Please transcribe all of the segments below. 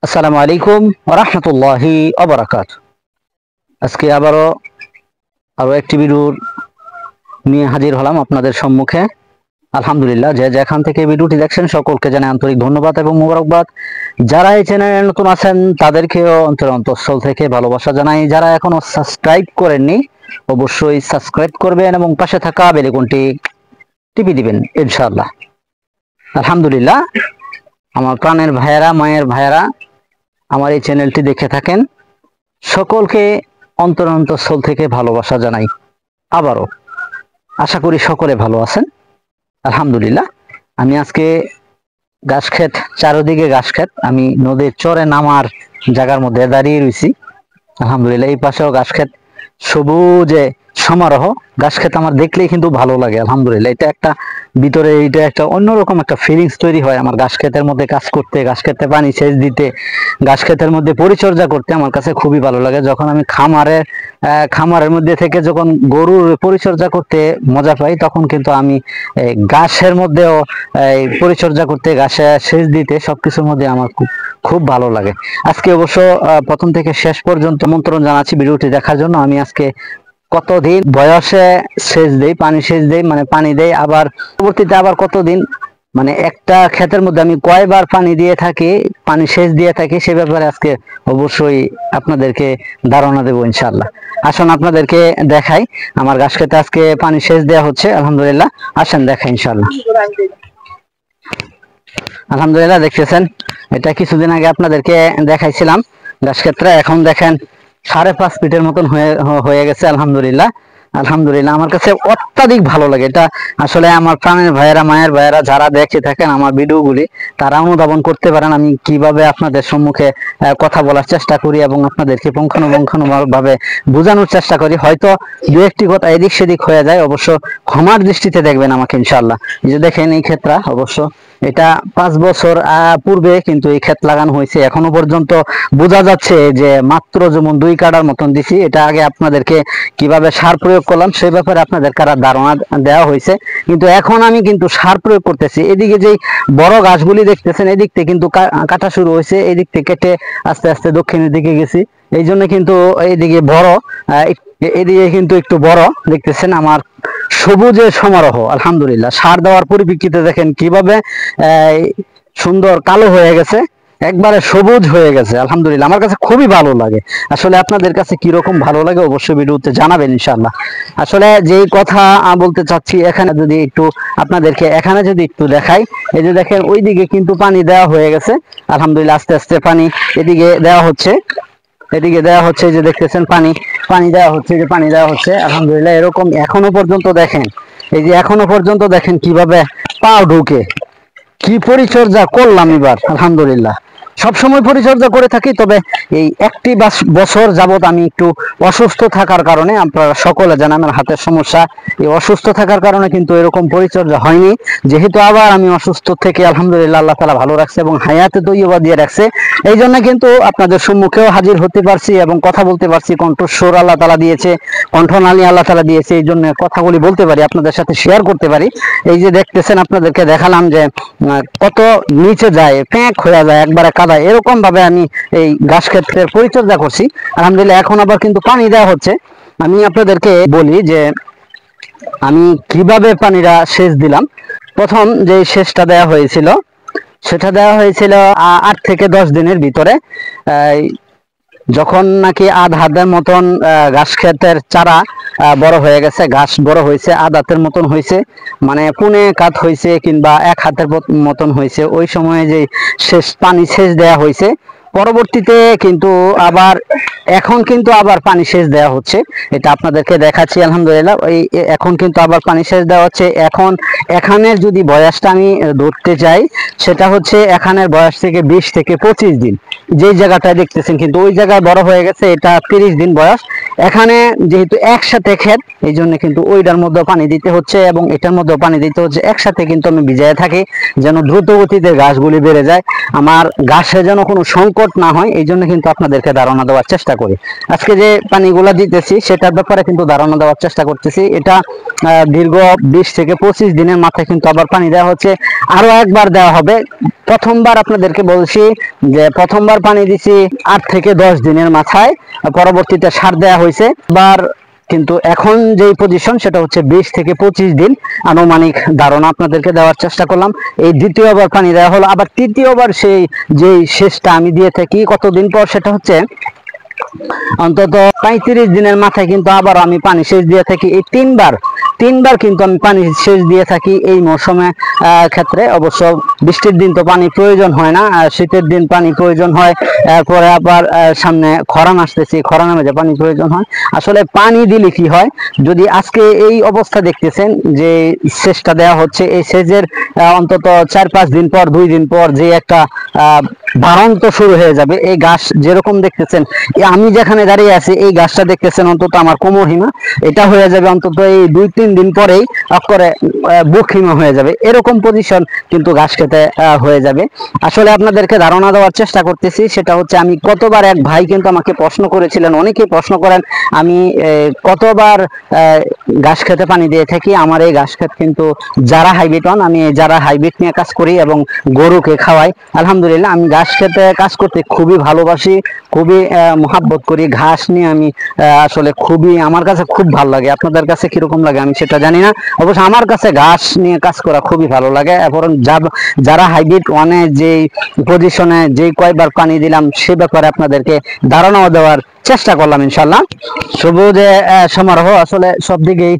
আসসালামু আলাইকুম ওয়া রাহমাতুল্লাহি ওয়া বারাকাতুহু। আজকে আরো একটি ভিডিও নিয়ে হাজির হলাম আপনাদের সম্মুখে। আলহামদুলিল্লাহ, যে যেখান থেকে ভিডিওটি দেখছেন সকলকে জানাই আন্তরিক ধন্যবাদ এবং মোবারকবাদ। যারা এই চ্যানেলে নতুন আছেন তাদেরকেও অন্তঃস্থল থেকে ভালোবাসা জানাই। যারা এখনো সাবস্ক্রাইব করেননি অবশ্যই সাবস্ক্রাইব করবেন এবং পাশে থাকা বেল আইকনটি টিপে দিবেন ইনশাআল্লাহ। আলহামদুলিল্লাহ, আমার প্রাণের ভাইয়েরা, মায়ের ভাইয়েরা আমার এই চ্যানেলটি দেখে থাকেন, সকলকে অন্তঃস্থল থেকে ভালোবাসা জানাই। আবারও আশা করি সকলে ভালো আছেন। আলহামদুলিল্লাহ, আমি আজকে ঘাস ক্ষেত, চারিদিকে ঘাস ক্ষেত, আমি নদীর চরে নামার জায়গার মধ্যে দাঁড়িয়ে রয়েছি। আলহামদুলিল্লাহ, এই পাশেও ঘাস ক্ষেত, সবুজে সমারোহ। ঘাস ক্ষেত আমার দেখলেই কিন্তু ভালো লাগে। আলহামদুলিল্লাহ, এটা একটা অন্যরকম একটা ফিলিংস তৈরি হয় আমার ঘাস ক্ষেতের মধ্যে কাজ করতে, ঘাস ক্ষেতে পানি সেচ দিতে, ঘাস ক্ষেতের মধ্যে পরিচর্যা করতে আমার কাছে খুবই ভালো লাগে। যখন আমি খামারের মধ্যে থেকে যখন গরুর পরিচর্যা করতে মজা পাই, তখন কিন্তু আমি ঘাসের মধ্যেও পরিচর্যা করতে, ঘাসে সেচ দিতে, সবকিছুর মধ্যে আমার খুব ভালো লাগে। আজকে অবশ্য প্রথম থেকে শেষ পর্যন্ত আমন্ত্রণ জানাচ্ছি ভিডিওটি দেখার জন্য। আমি আজকে কতদিন বয়সে সেচ দেই, পানি সেচ দেই, মানে পানি দেই, আবার পরবর্তীতে আবার কতদিন, মানে একটা ক্ষেতের মধ্যে আমি কয়বার পানি দিয়ে থাকি, পানি সেচ দিয়ে থাকি, সে ব্যাপারে আজকে অবশ্যই আপনাদেরকে ধারণা দেবো ইনশাআল্লাহ। আসুন আপনাদেরকে দেখাই, আমার ঘাস খেতে আজকে পানি সেচ দেওয়া হচ্ছে। আলহামদুলিল্লাহ, আসেন দেখাই ইনশাআল্লাহ। আলহামদুলিল্লাহ, দেখতেছেন, এটা কিছুদিন আগে আপনাদেরকে দেখাইছিলাম ঘাস ক্ষেত্রে। এখন দেখেন 5.5 ফিটের মতন হয়ে গেছে। আলহামদুলিল্লাহ, আলহামদুলিল্লাহ, আমার কাছে অত্যাধিক ভালো লাগে এটা। আসলে আমার প্রাণের ভাইয়েরা, মায়ের ভাইয়েরা যারা দেখে থাকেন আমার ভিডিওগুলি, তারা অনুধাবন করতে পারেন আমি কিভাবে আপনাদের সম্মুখে কথা বলার চেষ্টা করি এবং আপনাদেরকে পুঙ্খানুপুঙ্খানু ভাবে বোঝানোর চেষ্টা করি। হয়তো দু একটি কথা এদিক সেদিক হয়ে যায়, অবশ্য ক্ষমার দৃষ্টিতে দেখবেন আমাকে ইনশাআল্লাহ। এই যে দেখেন, এই ক্ষেতটা অবশ্য এটা 5 বছর পূর্বে কিন্তু এই ক্ষেত লাগানো হয়েছে। এখনো পর্যন্ত বোঝা যাচ্ছে যে মাত্র যেমন 2 কাঠার মতন দিছি। এটা আগে আপনাদেরকে কিভাবে সার প্রয়োগ করলাম সেই ব্যাপারে আপনাদের কারা ধারণা দেওয়া হয়েছে, কিন্তু এখন আমি কিন্তু সার প্রয়োগ করতেছি। এদিকে যেই বড় গাছগুলি দেখতেছেন, এদিক থেকে কিন্তু কাটা শুরু হয়েছে, এদিক থেকে কেটে আস্তে আস্তে দক্ষিণের দিকে গেছি। এই জন্য কিন্তু এইদিকে বড়, এদিকে কিন্তু একটু বড় দেখতেছেন আমার সবুজের সমারোহ। আলহামদুলিল্লাহ, সার দেওয়ার পরিপ্রেক্ষিতে দেখেন কিভাবে সুন্দর কালো হয়ে গেছে, একবারে সবুজ হয়ে গেছে। আলহামদুলিল্লাহ, আমার কাছে খুবই ভালো লাগে। আসলে আপনাদের কাছে কিরকম ভালো লাগে অবশ্যই ভিডিওতে জানাবেন ইনশাআল্লাহ। আসলে যেই কথা বলতে চাচ্ছি, এখানে যদি একটু দেখাই, এই যে দেখেন ওইদিকে কিন্তু পানি দেওয়া হয়ে গেছে। আলহামদুলিল্লাহ, আস্তে আস্তে পানি এদিকে দেওয়া হচ্ছে, এই যে দেখতেছেন পানি পানি দেওয়া হচ্ছে, যে পানি দেওয়া হচ্ছে। আলহামদুলিল্লাহ, এরকম এখনো পর্যন্ত দেখেন, এই যে এখনো পর্যন্ত দেখেন কিভাবে পা ঢুকে কি পরিচর্যা করলাম এবার। আলহামদুলিল্লাহ, সবসময় পরিচর্যা করে থাকি, তবে এই একটি বছর যাবত আমি একটু অসুস্থ থাকার কারণে, আপনারা সকলে জানেন আমার হাতের সমস্যা, এই অসুস্থ থাকার কারণে কিন্তু এরকম পরিচর্যা হয়নি। যেহেতু আবার আমি অসুস্থ থেকে আলহামদুলিল্লাহ আল্লাহ তাআলা ভালো রাখছে এবং হায়াতে তৈয়বা দিয়ে রাখছে, এই জন্য কিন্তু আপনাদের সম্মুখেও হাজির হতে পারছি এবং কথা বলতে পারছি। কণ্ঠস্বর আল্লাহ তাআলা দিয়েছে, কণ্ঠনালী আল্লাহ তাআলা দিয়েছে, এই জন্য কথাগুলি বলতে পারি, আপনাদের সাথে শেয়ার করতে পারি। এই যে দেখতেছেন, আপনাদেরকে দেখালাম যে কত নিচে যায়, প্যাঁক হয়ে যায়, একবারে কাদায়, এরকম ভাবে আমি এই ঘাস ক্ষেত্রের পরিচর্যা করছি। আলহামদুলিল্লাহ, এখন আবার কিন্তু পানি দেওয়া হচ্ছে। আমি আপনাদেরকে বলি যে আমি কিভাবে পানিটা সেচ দিলাম। প্রথম যে সেচটা দেওয়া হয়েছিল, সেটা দেওয়া হয়েছিল 8 থেকে 10 দিনের ভিতরে। যখন নাকি আধ হাতের মতন ঘাস ক্ষেতের চারা বড় হয়ে গেছে, ঘাস বড় হয়েছে, আধ হাতের মতন হয়েছে, মানে পুনে কাত হয়েছে কিংবা 1 হাতের মতন হয়েছে, ওই সময়ে যে পানি সেচ দেওয়া হয়েছে। পরবর্তীতে কিন্তু এখন কিন্তু আবার পানি সেচ দেওয়া হচ্ছে, এটা আপনাদেরকে দেখাচ্ছি। আলহামদুলিল্লাহ, এখন কিন্তু আবার পানি সেচ দেওয়া হচ্ছে। এখানের যদি বয়সটা আমি ধরতে চাই, সেটা হচ্ছে এখানের বয়স থেকে 20 থেকে 25 দিন। যেই জায়গাটায় দেখতেছেন কিন্তু ওই জায়গায় বড় হয়ে গেছে, এটা 30 দিন বয়স। এখানে যেহেতু একসাথে ক্ষেত, এই জন্য কিন্তু ওইটার মধ্যে পানি দিতে হচ্ছে এবং এটার মধ্যে পানি দিতে হচ্ছে, একসাথে কিন্তু আমি ভিজায় থাকি যেন দ্রুত গতিতে গাছগুলি বেড়ে যায়, আমার গাছে যেন কোনো সংকট না হয়। এই জন্য কিন্তু আপনাদেরকে ধারণা দেওয়ার চেষ্টা করি। আজকে যে পানিগুলা দিতেছি সেটার ব্যাপারে কিন্তু ধারণা দেওয়ার চেষ্টা করতেছি। এটা দীর্ঘ 20 থেকে 25 দিনের মাথায় কিন্তু আবার পানি দেওয়া হচ্ছে, আরো একবার দেওয়া হবে। প্রথমবার আপনাদেরকে বলছি যে প্রথমবার পানি দিছি 8 থেকে 10 দিনের মাথায়, পরবর্তীতে সার দেওয়া হয়েছে। এবার কিন্তু এখন যেই পজিশন সেটা হচ্ছে 20 থেকে 25 দিন আনুমানিক ধারণা আপনাদেরকে দেওয়ার চেষ্টা করলাম। এই দ্বিতীয়বার পানি দেওয়া হলো। আবার তৃতীয়বার সেই যেই শেষটা আমি দিয়ে থাকি কতদিন পর, সেটা হচ্ছে অন্তত 35 দিনের মাথায় কিন্তু আবার আমি পানি সেচ দিয়ে থাকি। এই তিনবার কিন্তু আমি পানি সেচ দিয়ে থাকি এই মৌসুমে ক্ষেত্রে। অবশ্য বৃষ্টির দিন তো পানি প্রয়োজন হয় না, শীতের দিন পানি প্রয়োজন হয়, পরে আবার সামনে খরা আসতেছে, খরা নামে যে পানি প্রয়োজন হয়। আসলে পানি দিলে কি হয়, যদি আজকে এই অবস্থা দেখতেছেন যে সেচটা দেওয়া হচ্ছে, এই সেচের অন্তত 4-5 দিন পর, 2 দিন পর যে একটা বাড়ন্ত শুরু হয়ে যাবে। এই গাছ যেরকম দেখতেছেন, আমি যেখানে দাঁড়িয়ে আছি এই গাছটা দেখতেছেন অন্তত আমার কোমর হিমা, এটা হয়ে যাবে অন্তত এই 2-3 দিন পরেই করে বুক হিমা হয়ে যাবে। এরকম পজিশন কিন্তু ঘাস খেতে হয়ে যাবে। আসলে আপনাদেরকে ধারণা দেওয়ার চেষ্টা করতেছি, সেটা হচ্ছে আমি কতবার, এক ভাই কিন্তু আমাকে প্রশ্ন করেছিলেন, অনেকেই প্রশ্ন করেন আমি কতবার ঘাস খেতে পানি দিয়ে থাকি। আমার এই ঘাস খেত কিন্তু যারা হাইব্রিড অন, আমি যারা হাইব্রিড নিয়ে কাজ করি এবং গরুকে খাওয়াই। আলহামদুলিল্লাহ আমি ঘাস খেতে কাজ করতে খুবই ভালোবাসি, খুবই মহাব্বত করি। ঘাস নিয়ে আমি আসলে খুবই, আমার কাছে খুব ভালো লাগে। আপনাদের কাছে কিরকম লাগে আমি সেটা জানি না, অবশ্য আমার কাছে ঘাস নিয়ে কাজ করা খুবই ভালো লাগে। এবং যারা হাইব্রিড ওয়ানে যেই পজিশনে যেই কয়বার পানি দিলাম সে ব্যাপারে আপনাদেরকে ধারণাও দেওয়ার চেষ্টা করলাম ইনশাল্লাহ। সবুজে সমারোহ, আসলে সব দিকেই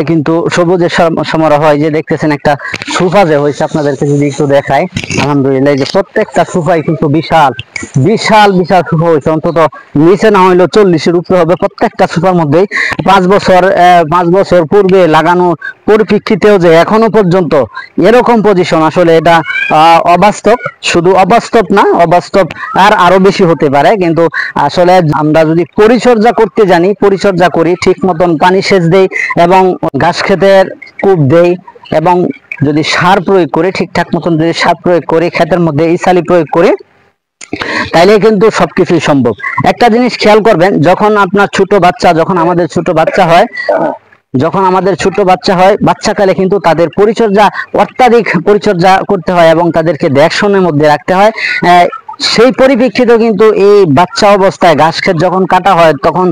কিন্তু সবুজের সমারোহ হয়। যে দেখতেছেন একটা সোফা যে হয়েছে, আপনাদেরকে যদি একটু দেখায়, আলহামদুলিল্লাহ যে প্রত্যেকটা সোফাই কিন্তু বিশাল বিশাল বিশাল সোফা হয়েছে, অন্তত নিচে না হইলেও 40-এর উপরে হবে প্রত্যেকটা সোফার মধ্যেই। 5 বছর পূর্বে লাগানো পরিপ্রেক্ষিতেও যে এখনো পর্যন্ত এরকম পজিশন, আসলে এটা অবাস্তব। শুধু অবাস্তব না, অবাস্তব আর আরো বেশি হতে পারে। কিন্তু আসলে আমরা যদি পরিচর্যা করতে জানি, পরিচর্যা করি, ঠিক মতন পানি সেচ দেই এবং ঘাস ক্ষেতের কূপ দেই, এবং যদি সার প্রয়োগ করি, ঠিকঠাক মতন যদি সার প্রয়োগ করি, ক্ষেতের মধ্যে ইসালি প্রয়োগ করি, তাইলে কিন্তু সবকিছুই সম্ভব। একটা জিনিস খেয়াল করবেন, যখন আপনার ছোট বাচ্চা, যখন আমাদের ছোট বাচ্চা হয়, বাচ্চাকালে কিন্তু তাদের পরিচর্যা, অত্যাধিক পরিচর্যা করতে হয় এবং তাদেরকে দেখশনের মধ্যে রাখতে হয়। সেই পরিপ্রেক্ষিতে কিন্তু এই বাচ্চা অবস্থায় ঘাস ক্ষেত যখন কাটা হয়, তখন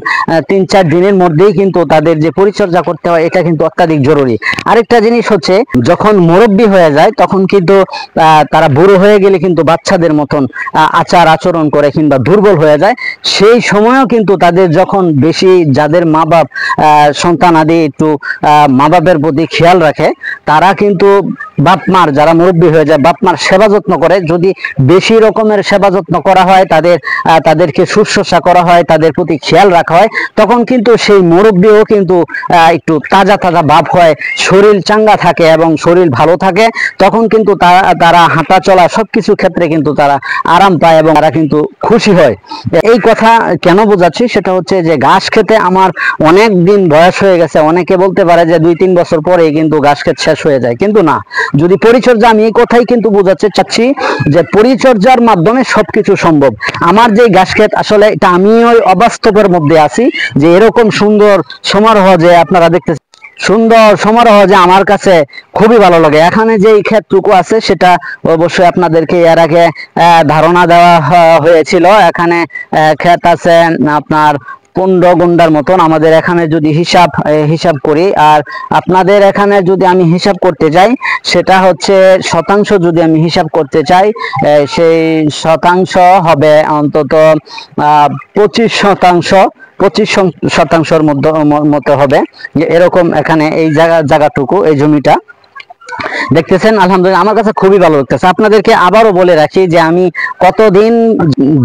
3-4 দিনের মধ্যেই কিন্তু তাদের যে পরিচর্যা করতে হয়, এটা কিন্তু অত্যাধিক জরুরি। আরেকটা জিনিস হচ্ছে, যখন মুরব্বী হয়ে যায় তখন কিন্তু তারা বুড়ো হয়ে গেলে কিন্তু বাচ্চাদের মতন আচার আচরণ করে কিংবা দুর্বল হয়ে যায়। সেই সময়ও কিন্তু তাদের যখন বেশি, যাদের মা বাপ সন্তান আদি একটু মা বাপের প্রতি খেয়াল রাখে, তারা কিন্তু বাপ মার, যারা মুরব্বী হয়ে যায়, বাপ মার সেবা যত্ন করে। যদি বেশি রকমের সেবা যত্ন করা হয়, তাদেরকে শুশ্রূষা করা হয়, তাদের প্রতি খেয়াল রাখা হয়, তখন কিন্তু সেই মুরব্বীও কিন্তু একটু তাজা তাজা ভাব হয়, শরীর চাঙ্গা থাকে এবং শরীর ভালো থাকে। তখন কিন্তু তারা হাঁটা চলা সবকিছু ক্ষেত্রে কিন্তু তারা আরাম পায় এবং তারা কিন্তু খুশি হয়। এই কথা কেন বোঝাচ্ছি, সেটা হচ্ছে যে ঘাস খেতে আমার অনেক দিন বয়স হয়ে গেছে। অনেকে বলতে পারে যে 2-3 বছর পরে কিন্তু ঘাস খেত শেষ হয়ে যায়, কিন্তু না। যদি পরিচর্যা, আমি এই কথাই কিন্তু বোঝাতে চাচ্ছি যে পরিচর্যার মাধ্যমে সবকিছু সম্ভব। আমার যে ঘাস খেত, আসলে এটা আমি ওই অবাস্তবের মধ্যে আছি যে এরকম সুন্দর সমারোহ যে আপনারা দেখতেছেন, সুন্দর সমারোহ যে আমার কাছে খুবই ভালো লাগে। এখানে যে ক্ষেতটুকু আছে সেটা অবশ্যই আপনাদেরকে এর আগে ধারণা দেওয়া হয়েছিল। এখানে ক্ষেত আছে আপনার 15 গুন্ডার মতন। আমাদের এখানে যদি হিসাব করি, আর আপনাদের এখানে যদি আমি হিসাব করতে যাই, সেটা হচ্ছে শতাংশ যদি আমি হিসাব করতে চাই, সেই শতাংশ হবে অন্তত 25 শতাংশের মতো হবে। এরকম এখানে এই জায়গাটুকু, এই জমিটা দেখতেছেন, আলহামদুলিল্লাহ আমার কাছে খুবই ভালো লাগতেছে। আপনাদেরকে আবারও বলে রাখি যে আমি কতদিন,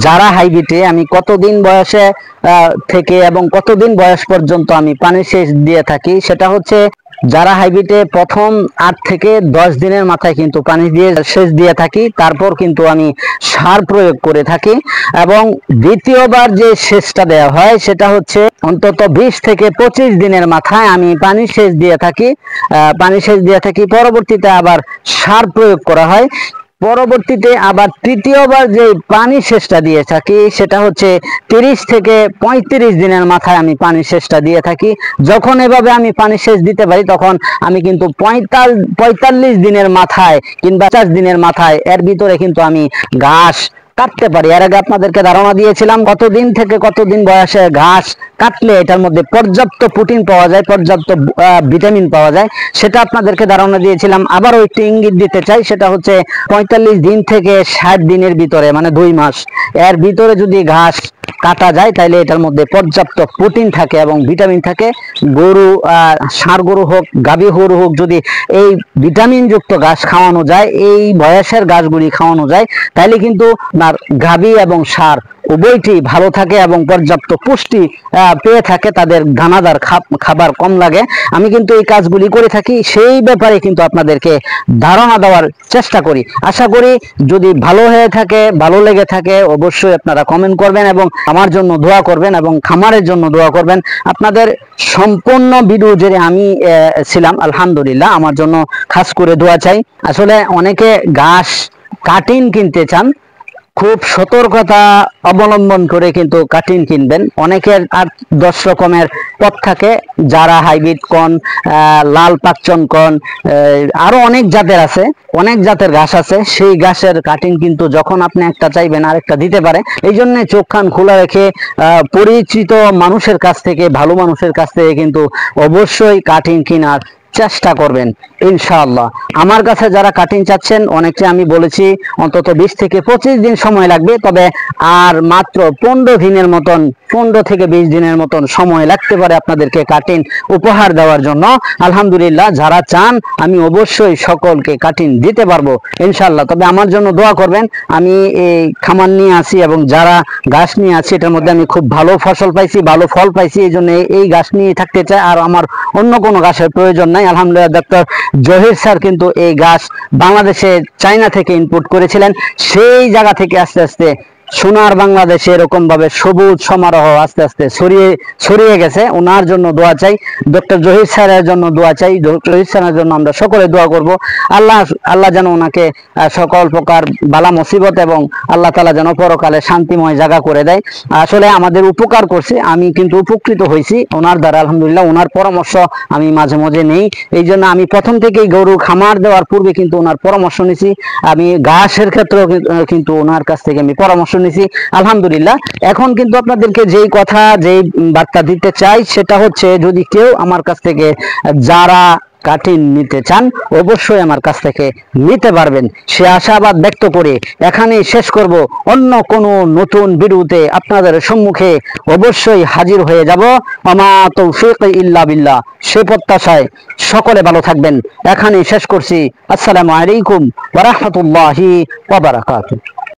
যারা হাইব্রিডে, আমি কতদিন বয়সে থেকে এবং কতদিন বয়স পর্যন্ত আমি পানি সেচ দিয়ে থাকি, সেটা হচ্ছে যারা হাইব্রিডে প্রথম 8 থেকে 10 দিনের মাথায় কিন্তু পানি দিয়ে সেচ দিয়ে থাকি, তারপর কিন্তু আমি সার প্রয়োগ করে থাকি। এবং দ্বিতীয়বার যে সেচটা দেওয়া হয় সেটা হচ্ছে অন্তত 20 থেকে 25 দিনের মাথায় আমি পানি সেচ দিয়ে থাকি। পরবর্তীতে আবার সার প্রয়োগ করা হয়। পরবর্তীতে আবার তৃতীয়বার যে পানি সেচটা দিয়ে থাকি সেটা হচ্ছে 30 থেকে 35 দিনের মাথায় আমি পানি সেচটা দিয়ে থাকি। যখন এভাবে আমি পানি সেচ দিতে পারি তখন আমি কিন্তু 45 দিনের মাথায় কিংবা 50 দিনের মাথায় এর ভিতরে কিন্তু আমি ঘাস কাটতে পারি। এর আগে আপনাদেরকে ধারণা দিয়েছিলাম কতদিন থেকে কতদিন বয়সে ঘাস কাটলে এটার মধ্যে পর্যাপ্ত প্রোটিন পাওয়া যায়, পর্যাপ্ত ভিটামিন পাওয়া যায়, সেটা আপনাদেরকে ধারণা দিয়েছিলাম। আবারও একটু ইঙ্গিত দিতে চাই, সেটা হচ্ছে 45 দিন থেকে 60 দিনের ভিতরে, মানে 2 মাস এর ভিতরে যদি ঘাস কাটা যায় তাহলে এটার মধ্যে পর্যাপ্ত প্রোটিন থাকে এবং ভিটামিন থাকে। গরু, ষাঁড় গরু হোক, গাভী গরু হোক, যদি এই ভিটামিন যুক্ত ঘাস খাওয়ানো যায়, এই বয়সের ঘাসগুলি খাওয়ানো যায়, তাহলে কিন্তু আপনার গাভী এবং ষাঁড় উভয়টি ভালো থাকে এবং পর্যাপ্ত পুষ্টি পেয়ে থাকে, তাদের দানাদার খাবার কম লাগে। আমি কিন্তু এই কাজগুলি করে থাকি, সেই ব্যাপারে কিন্তু আপনাদেরকে ধারণা দেওয়ার চেষ্টা করি। আশা করি যদি ভালো হয়ে থাকে, ভালো লেগে থাকে, অবশ্যই আপনারা কমেন্ট করবেন এবং আমার জন্য দোয়া করবেন এবং খামারের জন্য দোয়া করবেন। আপনাদের সম্পূর্ণ ভিডিও জুড়ে আমি ছিলাম, আলহামদুলিল্লাহ। আমার জন্য খাস করে দোয়া চাই। আসলে অনেকে ঘাস কাটিং কিনতে চান, খুব সতর্কতা অবলম্বন করে কিন্তু কাটিং কিনবেন। অনেকের আর 10 রকমের পথ থাকে, যারা হাইব্রিড কর্ন, লাল পাকচন কর্ন, আরো অনেক জাতের আছে, অনেক জাতের ঘাস আছে। সেই ঘাসের কাটিং কিন্তু যখন আপনি একটা চাইবেন আরেকটা দিতে পারে। এই জন্য চোখ কান খোলা রেখে পরিচিত মানুষের কাছ থেকে, ভালো মানুষের কাছ থেকে কিন্তু অবশ্যই কাটিং কেনার চেষ্টা করবেন ইনশাআল্লাহ। আমার কাছে যারা কাটিং চাচ্ছেন, অনেককে আমি বলেছি অন্তত 20 থেকে 25 দিন সময় লাগবে, তবে আর মাত্র 15 দিনের মতন, 15 থেকে 20 দিনের মতন সময় লাগতে পারে আপনাদেরকে কাটিং উপহার দেওয়ার জন্য। আলহামদুলিল্লাহ, যারা চান আমি অবশ্যই সকলকে কাটিং দিতে পারবো ইনশাআল্লাহ। তবে আমার জন্য দোয়া করবেন। আমি এই খামার নিয়ে আসি এবং যারা গাছ নিয়ে আছি, এটার মধ্যে আমি খুব ভালো ফসল পাইছি, ভালো ফল পাইছি, এই জন্য এই গাছ নিয়ে থাকতে চাই। আর আমার অন্য কোনো গাছের প্রয়োজন নাই। আলহামদুলিল্লাহ, ডক্টর জহির স্যার কিন্তু এই গাছ বাংলাদেশে চায়না থেকে ইনপুট করেছিলেন। সেই জায়গা থেকে আস্তে আস্তে সোনার বাংলাদেশে এরকম ভাবে সবুজ সমারোহ আস্তে আস্তে ছড়িয়ে গেছে। ওনার জন্য দোয়া চাই, ডক্টর জহির স্যারের জন্য দোয়া চাই। ডক্টর জহির স্যারের জন্য আমরা সকলে দোয়া করব। আল্লাহ যেন ওনাকে সকল প্রকার বালা মুসিবত এবং আল্লাহ তাআলা যেন পরকালে শান্তিময় জায়গা করে দেয়। আসলে আমাদের উপকার করছে, আমি কিন্তু উপকৃত হয়েছি ওনার দ্বারা। আলহামদুলিল্লাহ, ওনার পরামর্শ আমি মাঝে মাঝে নেই। এই জন্য আমি প্রথম থেকেই গরু খামার দেওয়ার পূর্বে কিন্তু ওনার পরামর্শ নিয়েছি। আমি ঘাসের ক্ষেত্রেও কিন্তু ওনার কাছ থেকে আমি পরামর্শ নিয়েছি আলহামদুলিল্লাহ। এখন কিন্তু আপনাদেরকে যেই কথা, যেই বার্তা দিতে চাই সেটা হচ্ছে, যদি কেউ আমার কাছ থেকে যারা কাটিং নিতে চান অবশ্যই আমার কাছ থেকে নিতে পারবেন, সে আশাবাদ ব্যক্ত করে এখানেই শেষ করব। অন্য কোনো নতুন ভিডিওতে আপনাদের সম্মুখে অবশ্যই হাজির হয়ে যাব। ওমা তৌফিক ইল্লা বিল্লাহ, সে প্রত্যাশায় সকলে ভালো থাকবেন। এখানেই শেষ করছি। আসসালামু আলাইকুম ওয়া রাহমাতুল্লাহি ওয়া বারাকাতুহু।